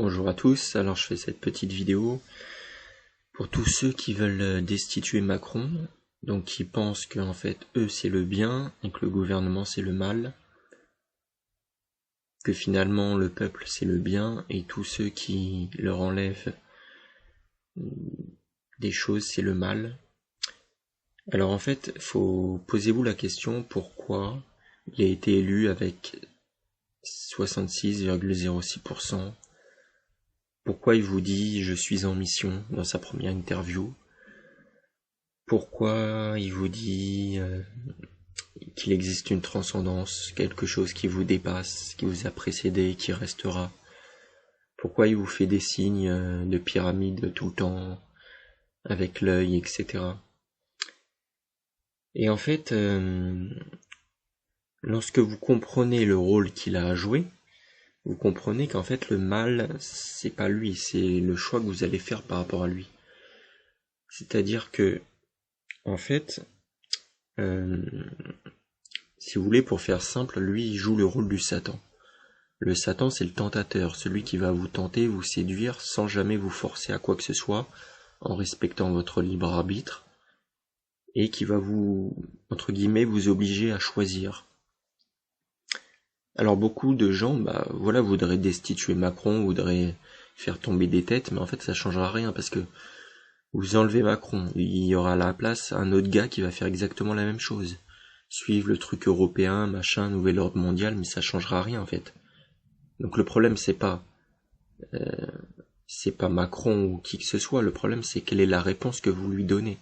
Bonjour à tous, alors je fais cette petite vidéo pour tous ceux qui veulent destituer Macron, donc qui pensent que en fait eux c'est le bien et que le gouvernement c'est le mal, que finalement le peuple c'est le bien et tous ceux qui leur enlèvent des choses c'est le mal. Alors en fait, posez-vous la question pourquoi il a été élu avec 66,06%. Pourquoi il vous dit « je suis en mission » dans sa première interview? Pourquoi il vous dit qu'il existe une transcendance, quelque chose qui vous dépasse, qui vous a précédé et qui restera? Pourquoi il vous fait des signes de pyramide tout le temps, avec l'œil, etc. Et en fait, lorsque vous comprenez le rôle qu'il a à jouer, vous comprenez qu'en fait le mal, c'est pas lui, c'est le choix que vous allez faire par rapport à lui. C'est-à-dire que, en fait, si vous voulez, pour faire simple, lui, il joue le rôle du Satan. Le Satan, c'est le tentateur, celui qui va vous tenter, vous séduire, sans jamais vous forcer à quoi que ce soit, en respectant votre libre arbitre, et qui va vous, entre guillemets, vous obliger à choisir. Alors beaucoup de gens, voudraient destituer Macron, voudraient faire tomber des têtes, mais en fait ça changera rien, parce que vous enlevez Macron, il y aura à la place un autre gars qui va faire exactement la même chose. Suivre le truc européen, machin, nouvel ordre mondial, mais ça changera rien en fait. Donc le problème c'est pas Macron ou qui que ce soit, le problème c'est quelle est la réponse que vous lui donnez.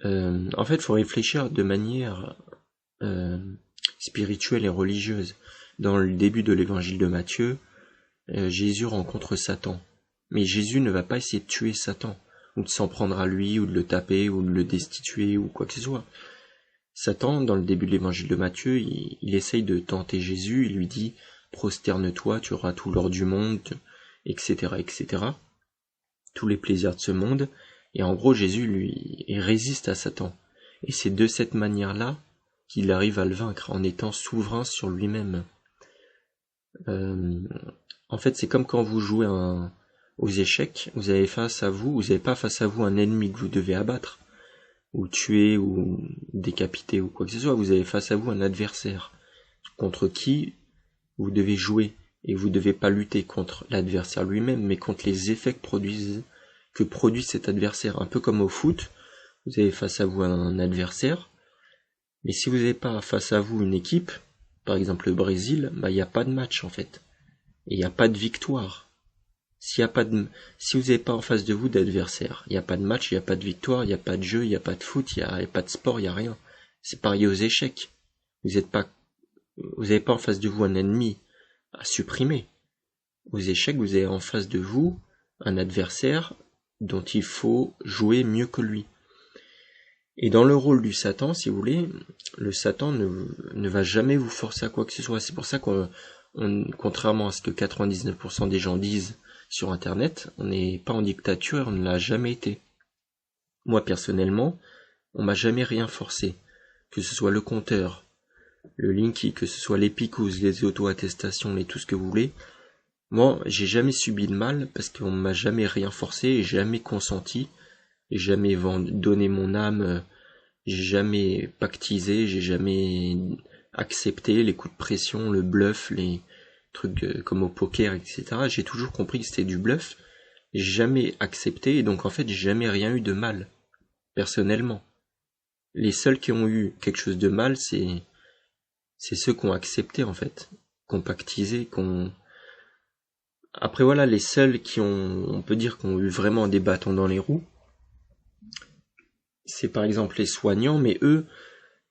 En fait, il faut réfléchir de manière spirituelle et religieuse. Dans le début de l'évangile de Matthieu, Jésus rencontre Satan. Mais Jésus ne va pas essayer de tuer Satan, ou de s'en prendre à lui, ou de le taper, ou de le destituer, ou quoi que ce soit. Satan, dans le début de l'évangile de Matthieu, il essaye de tenter Jésus, il lui dit « Prosterne-toi, tu auras tout l'or du monde », etc., etc. Tous les plaisirs de ce monde. Et en gros, Jésus, lui, il résiste à Satan. Et c'est de cette manière-là qu'il arrive à le vaincre, en étant souverain sur lui-même. En fait, c'est comme quand vous jouez aux échecs, vous n'avez pas face à vous un ennemi que vous devez abattre, ou tuer, ou décapiter, ou quoi que ce soit, vous avez face à vous un adversaire, contre qui vous devez jouer, et vous ne devez pas lutter contre l'adversaire lui-même, mais contre les effets que produit cet adversaire. Un peu comme au foot, vous avez face à vous un adversaire, mais si vous n'avez pas face à vous une équipe, par exemple le Brésil, il n'y a pas de match en fait, et il n'y a pas de victoire. Si vous n'avez pas en face de vous d'adversaire, il n'y a pas de match, il n'y a pas de victoire, il n'y a pas de jeu, il n'y a pas de foot, il n'y a pas de sport, il n'y a rien. C'est pareil aux échecs. Vous n'avez pas en face de vous un ennemi à supprimer. Aux échecs, vous avez en face de vous un adversaire dont il faut jouer mieux que lui. Et dans le rôle du Satan, si vous voulez, le Satan ne va jamais vous forcer à quoi que ce soit. C'est pour ça contrairement à ce que 99% des gens disent sur Internet, on n'est pas en dictature, on ne l'a jamais été. Moi, personnellement, on m'a jamais rien forcé. Que ce soit le compteur, le Linky, que ce soit les picous, les auto-attestations, tout ce que vous voulez. Moi, j'ai jamais subi de mal parce qu'on m'a jamais rien forcé et jamais consenti. J'ai jamais donné mon âme, j'ai jamais pactisé, j'ai jamais accepté les coups de pression, le bluff, les trucs comme au poker, etc. J'ai toujours compris que c'était du bluff, j'ai jamais accepté et donc en fait j'ai jamais rien eu de mal, personnellement. Les seuls qui ont eu quelque chose de mal, c'est ceux qui ont accepté en fait, qui ont pactisé, Après voilà, les seuls on peut dire qu'on eu vraiment des bâtons dans les roues, c'est par exemple les soignants, mais eux,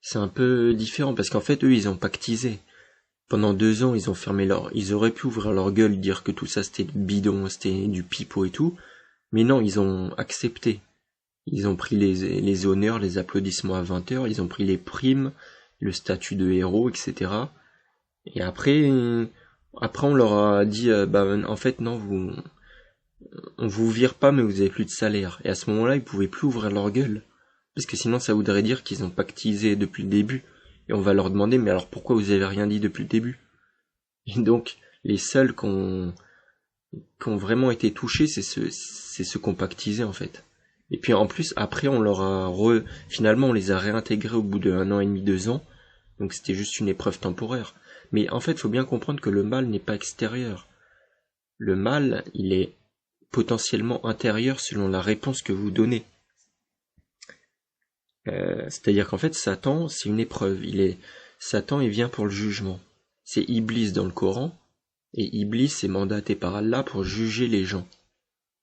c'est un peu différent, parce qu'en fait, eux, ils ont pactisé. Pendant 2 ans, ils auraient pu ouvrir leur gueule, dire que tout ça c'était du bidon, c'était du pipeau et tout, mais non, ils ont accepté. Ils ont pris les honneurs, les applaudissements à 20h, ils ont pris les primes, le statut de héros, etc. Et après on leur a dit, en fait, non, on vous vire pas, mais vous avez plus de salaire. Et à ce moment-là, ils pouvaient plus ouvrir leur gueule. Parce que sinon, ça voudrait dire qu'ils ont pactisé depuis le début. Et on va leur demander, mais alors pourquoi vous avez rien dit depuis le début? Et donc, les seuls qui ont vraiment été touchés, c'est ceux qui ont pactisé en fait. Et puis en plus, après, finalement, on les a réintégrés au bout d'1 an et demi, 2 ans. Donc c'était juste une épreuve temporaire. Mais en fait, il faut bien comprendre que le mal n'est pas extérieur. Le mal, il est potentiellement intérieur selon la réponse que vous donnez. C'est-à-dire qu'en fait, Satan, c'est une épreuve. Satan, il vient pour le jugement. C'est Iblis dans le Coran, et Iblis est mandaté par Allah pour juger les gens.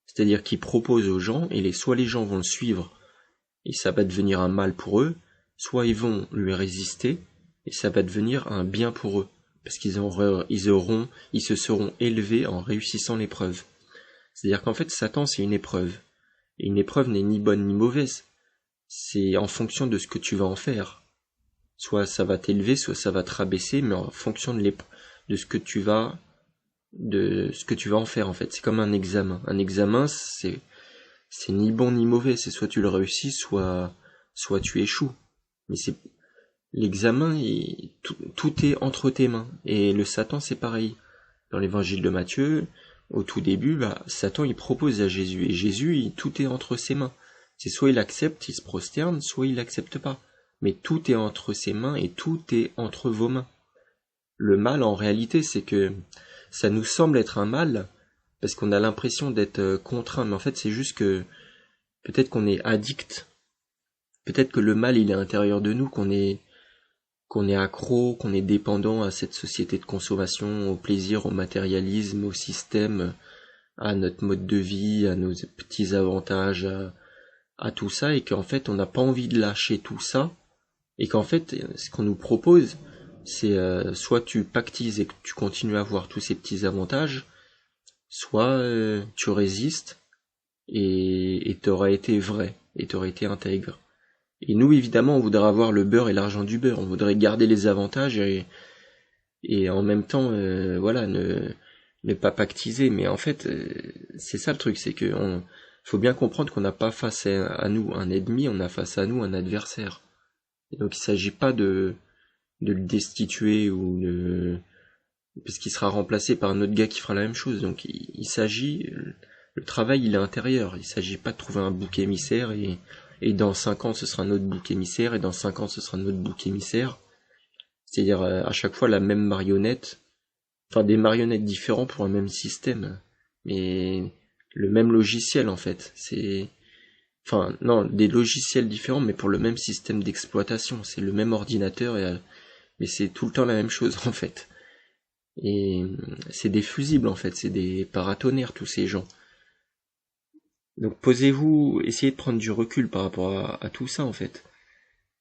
C'est-à-dire qu'il propose aux gens, et soit les gens vont le suivre, et ça va devenir un mal pour eux, soit ils vont lui résister, et ça va devenir un bien pour eux, parce qu'ils se seront élevés en réussissant l'épreuve. C'est-à-dire qu'en fait, Satan, c'est une épreuve. Et une épreuve n'est ni bonne ni mauvaise. C'est en fonction de ce que tu vas en faire. Soit ça va t'élever, soit ça va te rabaisser, mais en fonction de ce que tu vas en faire, en fait. C'est comme un examen. Un examen, c'est ni bon ni mauvais. C'est soit tu le réussis, soit tu échoues. Mais l'examen, tout est entre tes mains. Et le Satan, c'est pareil. Dans l'évangile de Matthieu, au tout début, Satan, il propose à Jésus. Et Jésus, tout est entre ses mains. C'est soit il accepte, il se prosterne, soit il n'accepte pas. Mais tout est entre ses mains et tout est entre vos mains. Le mal, en réalité, c'est que ça nous semble être un mal, parce qu'on a l'impression d'être contraint, mais en fait, c'est juste que peut-être qu'on est addict. Peut-être que le mal, il est à l'intérieur de nous, qu'on est accro, qu'on est dépendant à cette société de consommation, au plaisir, au matérialisme, au système, à notre mode de vie, à nos petits avantages, à tout ça, et qu'en fait on n'a pas envie de lâcher tout ça, et qu'en fait ce qu'on nous propose, c'est soit tu pactises et que tu continues à avoir tous ces petits avantages, soit tu résistes et t'auras été vrai, et t'auras été intègre. Et nous, évidemment, on voudrait avoir le beurre et l'argent du beurre, on voudrait garder les avantages et en même temps, voilà, ne pas pactiser. Mais en fait, c'est ça le truc, c'est que faut bien comprendre qu'on n'a pas face à nous un ennemi, on a face à nous un adversaire. Et donc il s'agit pas de le destituer parce qu'il sera remplacé par un autre gars qui fera la même chose. Donc il s'agit, le travail il est intérieur, il s'agit pas de trouver un bouc émissaire et dans 5 ans ce sera un autre bouc émissaire et dans 5 ans ce sera un autre bouc émissaire. C'est-à-dire à chaque fois la même marionnette, enfin des marionnettes différentes pour un même système, mais le même logiciel en fait. Enfin non, des logiciels différents mais pour le même système d'exploitation. C'est le même ordinateur mais c'est tout le temps la même chose en fait. Et c'est des fusibles en fait, c'est des paratonnerres tous ces gens. Donc posez-vous, essayez de prendre du recul par rapport à tout ça en fait,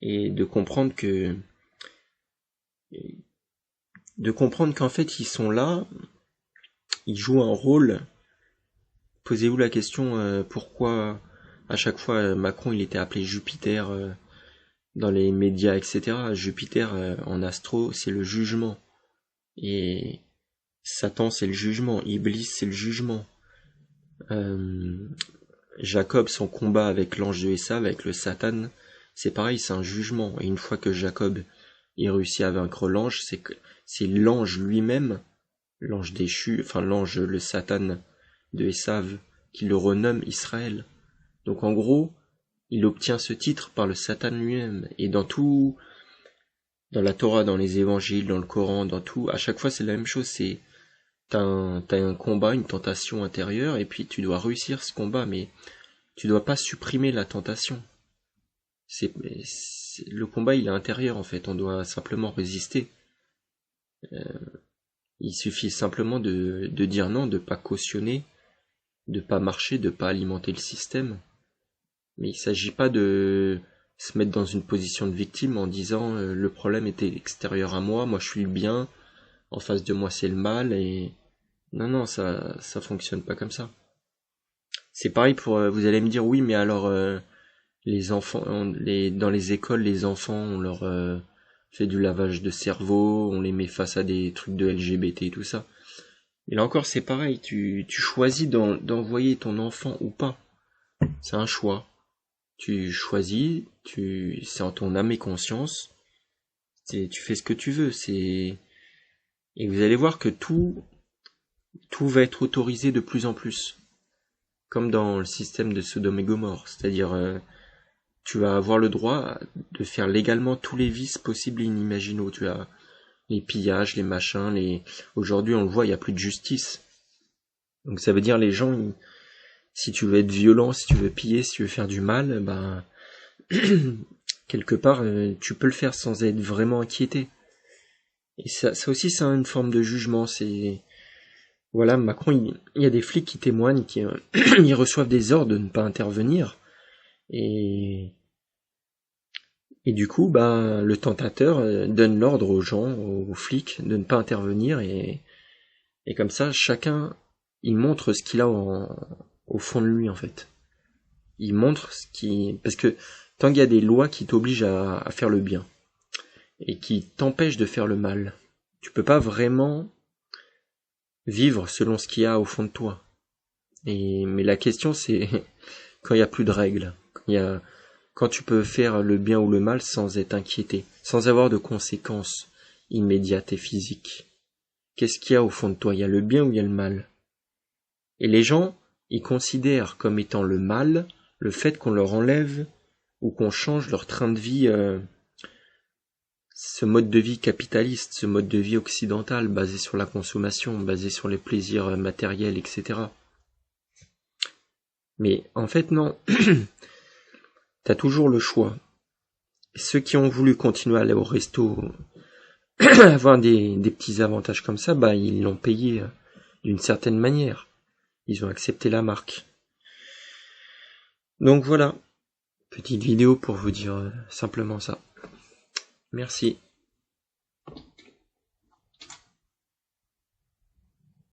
et de comprendre qu'en fait ils sont là, ils jouent un rôle. Posez-vous la question pourquoi à chaque fois Macron il était appelé Jupiter dans les médias, etc. Jupiter en astro c'est le jugement, et Satan c'est le jugement, Iblis c'est le jugement. Jacob, son combat avec l'ange de Esav, avec le Satan, c'est pareil, c'est un jugement. Et une fois que Jacob il réussit à vaincre l'ange, c'est l'ange lui-même, l'ange déchu, enfin l'ange, le Satan de Esav, qui le renomme Israël. Donc en gros, il obtient ce titre par le Satan lui-même. Et dans la Torah, dans les évangiles, dans le Coran, dans tout, à chaque fois c'est la même chose, t'as un combat, une tentation intérieure, et puis tu dois réussir ce combat, mais tu dois pas supprimer la tentation. Le combat il est intérieur en fait, on doit simplement résister. Il suffit simplement de dire non, de pas cautionner, de pas marcher, de pas alimenter le système. Mais il s'agit pas de se mettre dans une position de victime en disant le problème était extérieur à moi je suis le bien, en face de moi c'est le mal, et non, ça fonctionne pas comme ça. C'est pareil pour vous allez me dire oui mais alors les enfants dans les écoles les enfants on leur fait du lavage de cerveau, on les met face à des trucs de LGBT et tout ça. Et là encore c'est pareil, tu choisis d'envoyer ton enfant ou pas. C'est un choix. Tu choisis, c'est en ton âme et conscience. Tu fais ce que tu veux, et vous allez voir que tout tout va être autorisé de plus en plus. Comme dans le système de Sodome et Gomorrhe. C'est-à-dire, tu vas avoir le droit de faire légalement tous les vices possibles et inimaginables. Tu as les pillages, les machins, Aujourd'hui, on le voit, il n'y a plus de justice. Donc ça veut dire les gens, si tu veux être violent, si tu veux piller, si tu veux faire du mal, ben quelque part, tu peux le faire sans être vraiment inquiété. Et ça aussi, c'est une forme de jugement. C'est voilà, Macron, il y a des flics qui témoignent, qui ils reçoivent des ordres de ne pas intervenir, et du coup, ben le tentateur donne l'ordre aux gens, aux flics, de ne pas intervenir, et comme ça, chacun, il montre ce qu'il a au fond de lui, en fait. Il montre parce que tant qu'il y a des lois qui t'obligent à faire le bien, et qui t'empêchent de faire le mal, tu peux pas vraiment vivre selon ce qu'il y a au fond de toi. Mais la question, c'est quand il y a plus de règles, quand tu peux faire le bien ou le mal sans être inquiété, sans avoir de conséquences immédiates et physiques. Qu'est-ce qu'il y a au fond de toi? Il y a le bien ou il y a le mal? Et les gens, ils considèrent comme étant le mal le fait qu'on leur enlève ou qu'on change leur train de vie, ce mode de vie capitaliste, ce mode de vie occidental basé sur la consommation, basé sur les plaisirs matériels, etc. Mais en fait non, t'as toujours le choix. Ceux qui ont voulu continuer à aller au resto, avoir des petits avantages comme ça, bah ils l'ont payé d'une certaine manière. Ils ont accepté la marque. Donc voilà, petite vidéo pour vous dire simplement ça. Merci.